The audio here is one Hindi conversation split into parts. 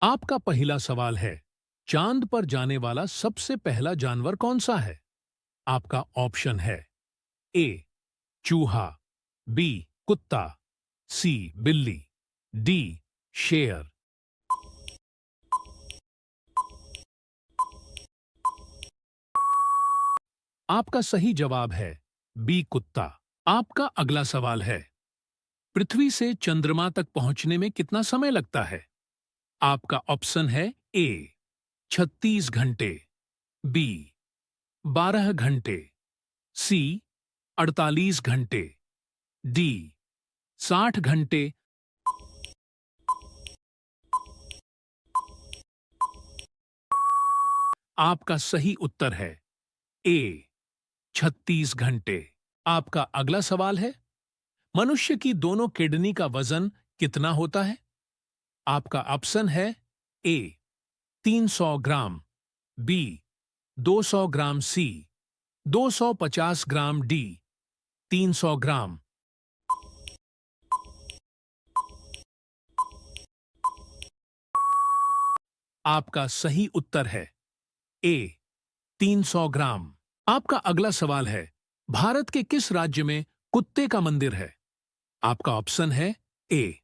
आपका पहला सवाल है, चांद पर जाने वाला सबसे पहला जानवर कौन सा है? आपका ऑप्शन है ए चूहा, बी कुत्ता, सी बिल्ली, डी शेर। आपका सही जवाब है बी कुत्ता। आपका अगला सवाल है, पृथ्वी से चंद्रमा तक पहुंचने में कितना समय लगता है? आपका ऑप्शन है ए 36 घंटे, बी 12 घंटे, सी 48 घंटे, डी 60 घंटे। आपका सही उत्तर है ए 36 घंटे। आपका अगला सवाल है, मनुष्य की दोनों किडनी का वजन कितना होता है? आपका ऑप्शन है ए 300 ग्राम, बी 200 ग्राम, सी 250 ग्राम, डी 300 ग्राम। आपका सही उत्तर है ए 300 ग्राम। आपका अगला सवाल है, भारत के किस राज्य में कुत्ते का मंदिर है? आपका ऑप्शन है ए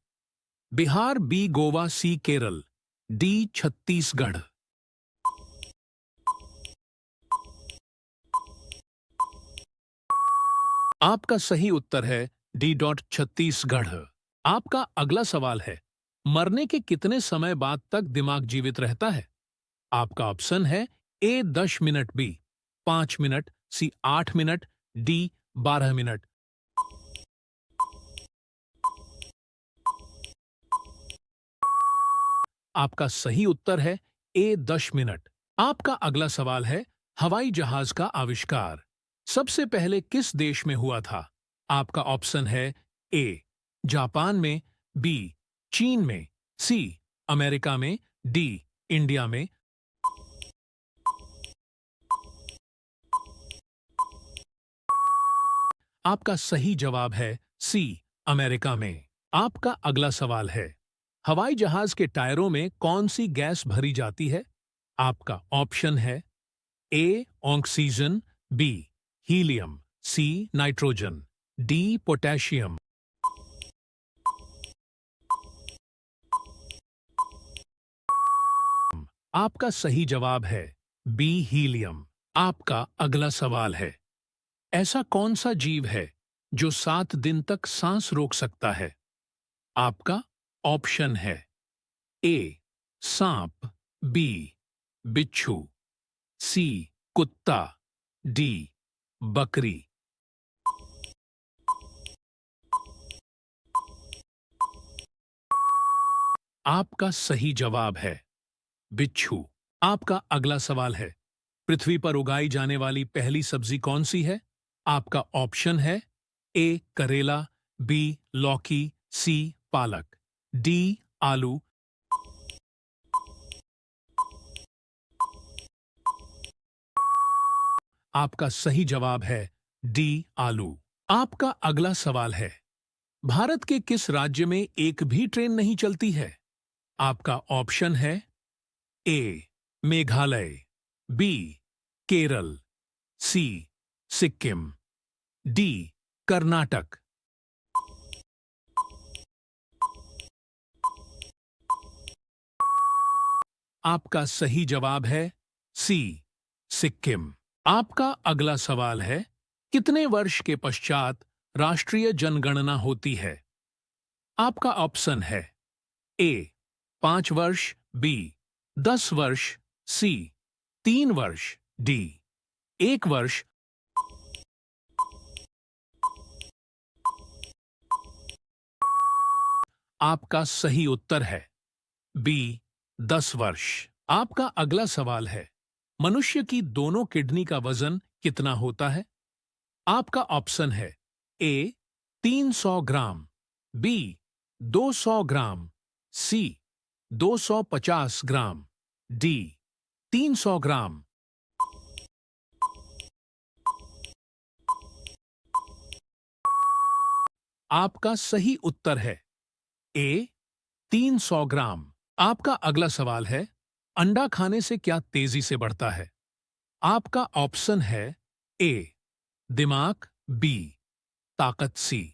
बिहार, बी गोवा, सी केरल, डी छत्तीसगढ़। आपका सही उत्तर है डी डॉट छत्तीसगढ़। आपका अगला सवाल है, मरने के कितने समय बाद तक दिमाग जीवित रहता है? आपका ऑप्शन है ए 10 मिनट, बी 5 मिनट, सी 8 मिनट, डी 12 मिनट। आपका सही उत्तर है ए 10 मिनट। आपका अगला सवाल है, हवाई जहाज का आविष्कार सबसे पहले किस देश में हुआ था? आपका ऑप्शन है ए जापान में, बी चीन में, सी अमेरिका में, डी इंडिया में। आपका सही जवाब है सी अमेरिका में। आपका अगला सवाल है, हवाई जहाज के टायरों में कौन सी गैस भरी जाती है? आपका ऑप्शन है A oxygen, B helium, C nitrogen, D potassium. आपका सही जवाब है बी हीलियम। आपका अगला सवाल है, ऐसा कौन सा जीव है जो 7 दिन तक सांस रोक सकता है? आपका ऑप्शन है ए सांप, बी बिच्छू, सी कुत्ता, डी बकरी। आपका सही जवाब है बिच्छू। आपका अगला सवाल है, पृथ्वी पर उगाई जाने वाली पहली सब्जी कौन सी है? आपका ऑप्शन है ए करेला, बी लौकी, सी पालक, डी आलू। आपका सही जवाब है डी आलू। आपका अगला सवाल है, भारत के किस राज्य में एक भी ट्रेन नहीं चलती है? आपका ऑप्शन है ए मेघालय, बी केरल, सी सिक्किम, डी कर्नाटक। आपका सही जवाब है सी सिक्किम। आपका अगला सवाल है, कितने वर्ष के पश्चात राष्ट्रीय जनगणना होती है? आपका ऑप्शन है ए 5 वर्ष, बी 10 वर्ष, सी 3 वर्ष, डी 1 वर्ष। आपका सही उत्तर है बी 10 वर्ष। आपका अगला सवाल है, मनुष्य की दोनों किडनी का वजन कितना होता है? आपका ऑप्शन है ए 300 ग्राम, बी 200 ग्राम, सी 250 ग्राम, डी 300 ग्राम। आपका सही उत्तर है ए 300 ग्राम। आपका अगला सवाल है, अंडा खाने से क्या तेजी से बढ़ता है? आपका ऑप्शन है ए दिमाग, बी ताकत, सी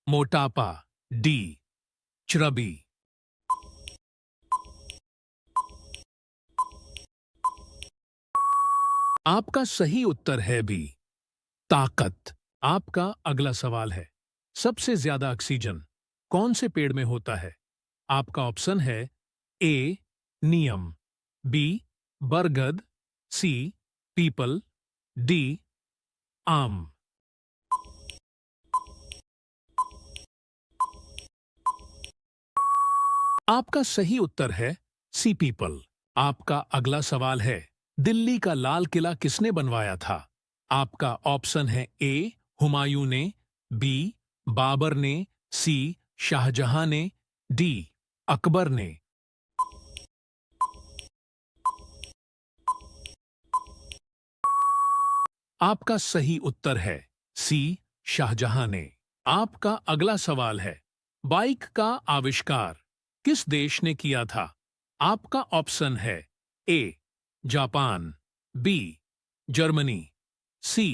मोटापा, डी चर्बी। आपका सही उत्तर है बी ताकत। आपका अगला सवाल है, सबसे ज्यादा ऑक्सीजन कौन से पेड़ में होता है? आपका ऑप्शन है ए नीम, बी बरगद, सी पीपल, डी आम। आपका सही उत्तर है सी पीपल। आपका अगला सवाल है, दिल्ली का लाल किला किसने बनवाया था? आपका ऑप्शन है ए हुमायूं ने, बी बाबर ने, सी शाहजहां ने, डी अकबर ने। आपका सही उत्तर है सी शाहजहां ने। आपका अगला सवाल है, बाइक का आविष्कार किस देश ने किया था? आपका ऑप्शन है A Japan, B Germany, C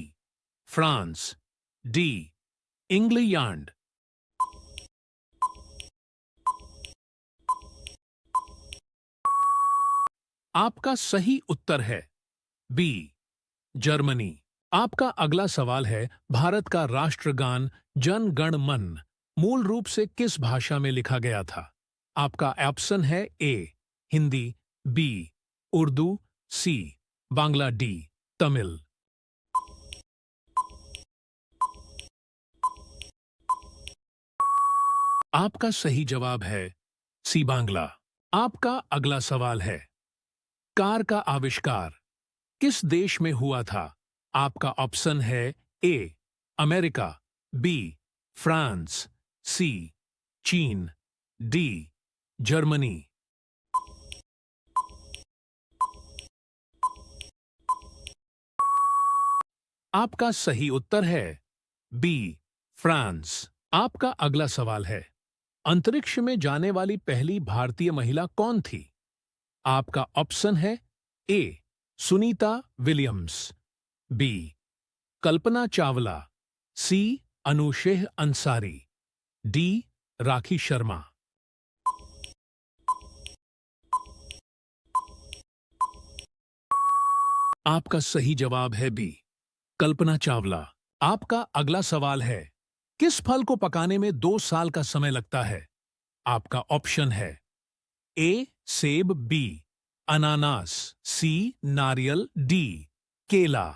France, D England. आपका सही उत्तर है बी जर्मनी। आपका अगला सवाल है, भारत का राष्ट्रगान जन गण मन मूल रूप से किस भाषा में लिखा गया था? आपका ऑप्शन है ए हिंदी, बी उर्दू, सी बांग्ला, डी तमिल। आपका सही जवाब है सी बांग्ला। आपका अगला सवाल है, कार का आविष्कार किस देश में हुआ था? आपका ऑप्शन है ए अमेरिका, बी फ्रांस, सी चीन, डी जर्मनी। आपका सही उत्तर है बी फ्रांस। आपका अगला सवाल है, अंतरिक्ष में जाने वाली पहली भारतीय महिला कौन थी? आपका ऑप्शन है ए सुनीता विलियम्स, बी कल्पना चावला, सी अनुशेह अंसारी, डी राखी शर्मा। आपका सही जवाब है बी कल्पना चावला। आपका अगला सवाल है, किस फल को पकाने में 2 साल का समय लगता है? आपका ऑप्शन है ए सेब, बी अनानास, सी नारियल, डी केला।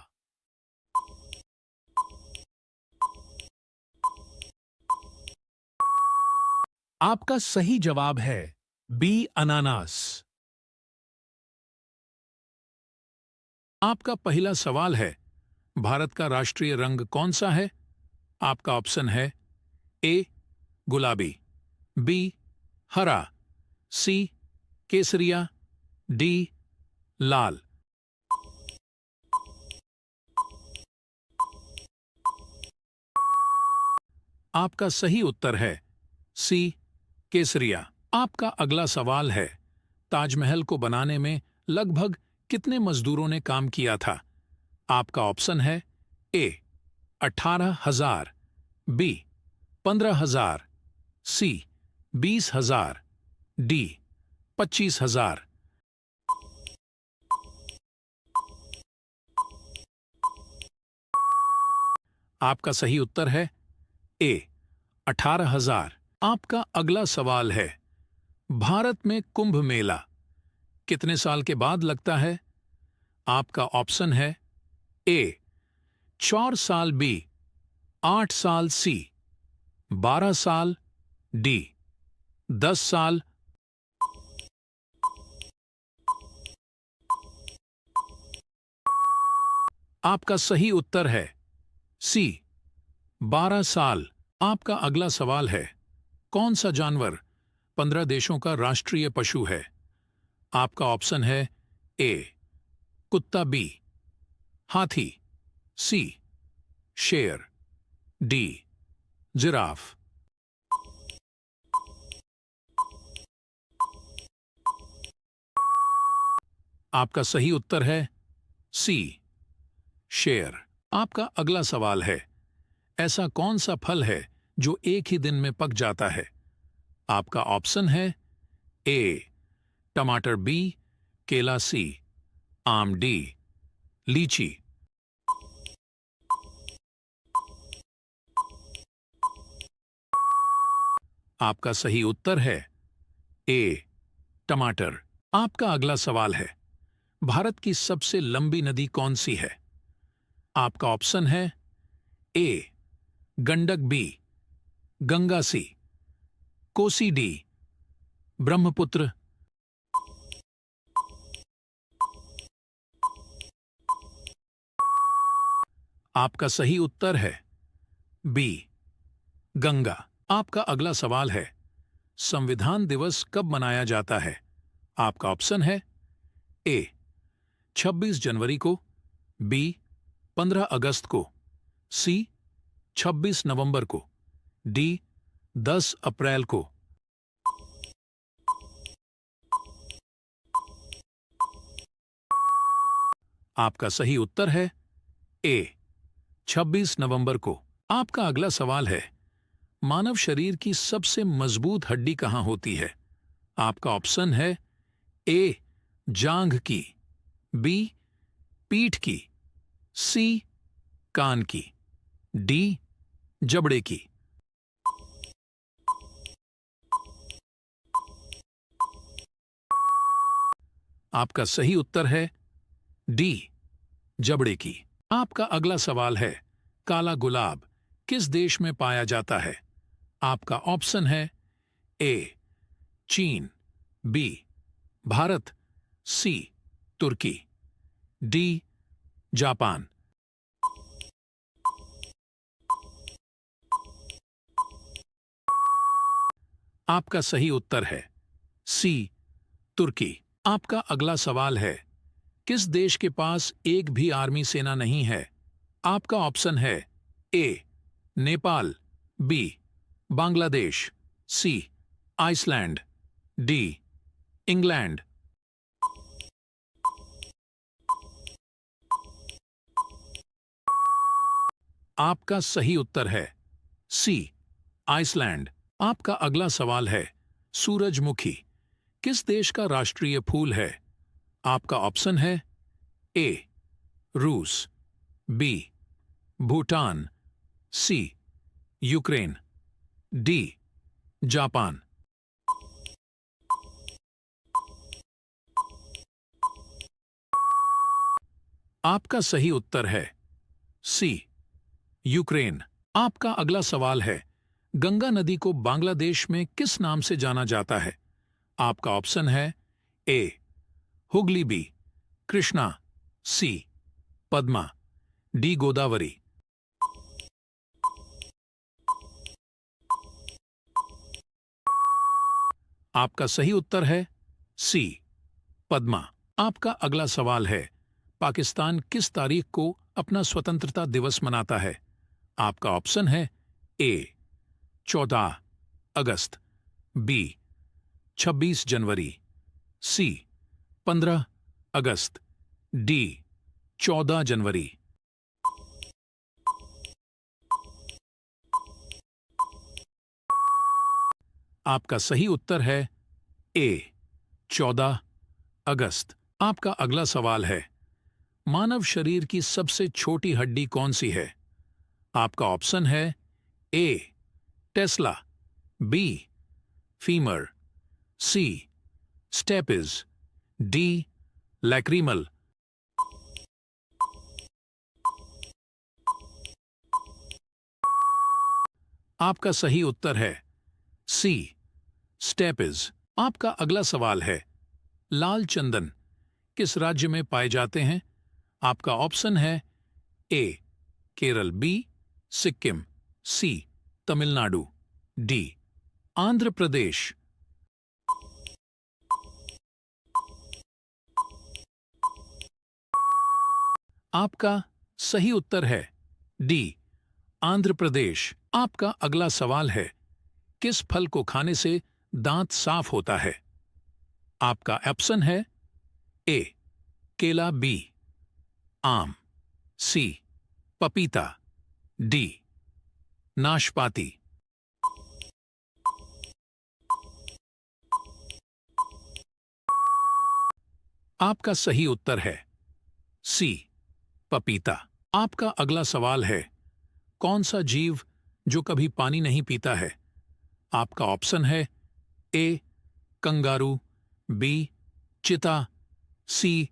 आपका सही जवाब है बी अनानास। आपका पहला सवाल है, भारत का राष्ट्रीय रंग कौन सा है? आपका ऑप्शन है ए गुलाबी, बी हरा, सी केसरिया, डी लाल। आपका सही उत्तर है सी केसरिया। आपका अगला सवाल है, ताजमहल को बनाने में लगभग कितने मजदूरों ने काम किया था? आपका ऑप्शन है ए 18,000, बी 15,000, सी 20,000, डी 25,000। आपका सही उत्तर है ए 18,000। आपका अगला सवाल है, भारत में कुंभ मेला कितने साल के बाद लगता है? आपका ऑप्शन है ए 4 साल, बी 8 साल, सी 12 साल, डी 10 साल। आपका सही उत्तर है सी 12 साल। आपका अगला सवाल है, कौन सा जानवर 15 देशों का राष्ट्रीय पशु है? आपका ऑप्शन है ए कुत्ता, बी हाथी, सी शेर, डी जिराफ। आपका सही उत्तर है सी, शेर। आपका अगला सवाल है, ऐसा कौन सा फल है जो एक ही दिन में पक जाता है? आपका ऑप्शन है ए टमाटर, बी केला, सी आम, डी लीची। आपका सही उत्तर है ए टमाटर। आपका अगला सवाल है, भारत की सबसे लंबी नदी कौन सी है? आपका ऑप्शन है ए गंडक, बी गंगा, सी कोसी, डी ब्रह्मपुत्र। आपका सही उत्तर है बी गंगा। आपका अगला सवाल है, संविधान दिवस कब मनाया जाता है? आपका ऑप्शन है ए 26 जनवरी को, बी 15 अगस्त को, सी 26 नवंबर को, डी 10 अप्रैल को। आपका सही उत्तर है ए 26 नवंबर को। आपका अगला सवाल है, मानव शरीर की सबसे मजबूत हड्डी कहां होती है? आपका ऑप्शन है ए जांघ की, बी पीठ की, सी कान की, डी जबड़े की। आपका सही उत्तर है डी जबड़े की। आपका अगला सवाल है, काला गुलाब किस देश में पाया जाता है? आपका ऑप्शन है ए चीन, बी भारत, सी तुर्की, डी जापान। आपका सही उत्तर है सी तुर्की। आपका अगला सवाल है, किस देश के पास एक भी आर्मी सेना नहीं है? आपका ऑप्शन है ए नेपाल, बी बांग्लादेश, सी आइसलैंड, डी इंग्लैंड। आपका सही उत्तर है सी आइसलैंड। आपका अगला सवाल है, सूरजमुखी किस देश का राष्ट्रीय फूल है? आपका ऑप्शन है ए रूस, बी भूटान, सी यूक्रेन, डी जापान। आपका सही उत्तर है सी यूक्रेन। आपका अगला सवाल है, गंगा नदी को बांग्लादेश में किस नाम से जाना जाता है? आपका ऑप्शन है ए हुगली, बी कृष्णा, सी पद्मा, डी गोदावरी। आपका सही उत्तर है सी पद्मा। आपका अगला सवाल है, पाकिस्तान किस तारीख को अपना स्वतंत्रता दिवस मनाता है? आपका ऑप्शन है ए 14 अगस्त, बी 26 जनवरी, सी 15 अगस्त, डी 14 जनवरी। आपका सही उत्तर है ए 14 अगस्त। आपका अगला सवाल है, मानव शरीर की सबसे छोटी हड्डी कौन सी है? आपका ऑप्शन है ए टेस्ला, बी फीमर, सी स्टेपिज, डी लैक्रीमल। आपका सही उत्तर है सी स्टेपिज। आपका अगला सवाल है, लाल चंदन किस राज्य में पाए जाते हैं? आपका ऑप्शन है ए केरल, बी सिक्किम, सी तमिलनाडु, डी आंध्र प्रदेश। आपका सही उत्तर है डी आंध्र प्रदेश। आपका अगला सवाल है, किस फल को खाने से दांत साफ होता है? आपका ऑप्शन है ए केला, बी आम, सी पपीता, डी नाशपाती। आपका सही उत्तर है सी पपीता। आपका अगला सवाल है, कौन सा जीव जो कभी पानी नहीं पीता है? आपका ऑप्शन है ए कंगारू, बी चीता, सी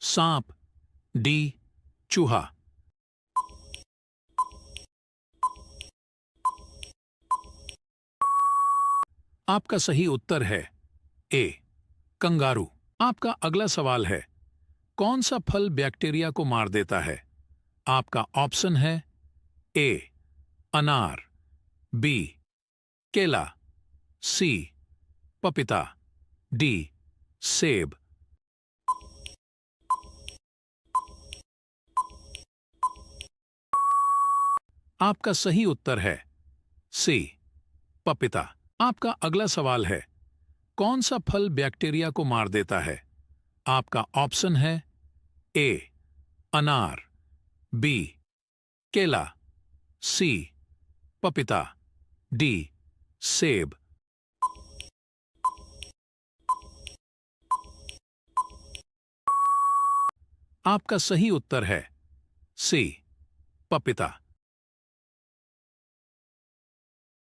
सांप, डी चूहा। आपका सही उत्तर है ए कंगारू। आपका अगला सवाल है, कौन सा फल बैक्टीरिया को मार देता है? आपका ऑप्शन है ए अनार, बी केला, सी पपीता, डी सेब। आपका सही उत्तर है सी पपीता। आपका अगला सवाल है, कौन सा फल बैक्टीरिया को मार देता है? आपका ऑप्शन है ए अनार, बी केला, सी पपीता, डी सेब। आपका सही उत्तर है सी पपीता।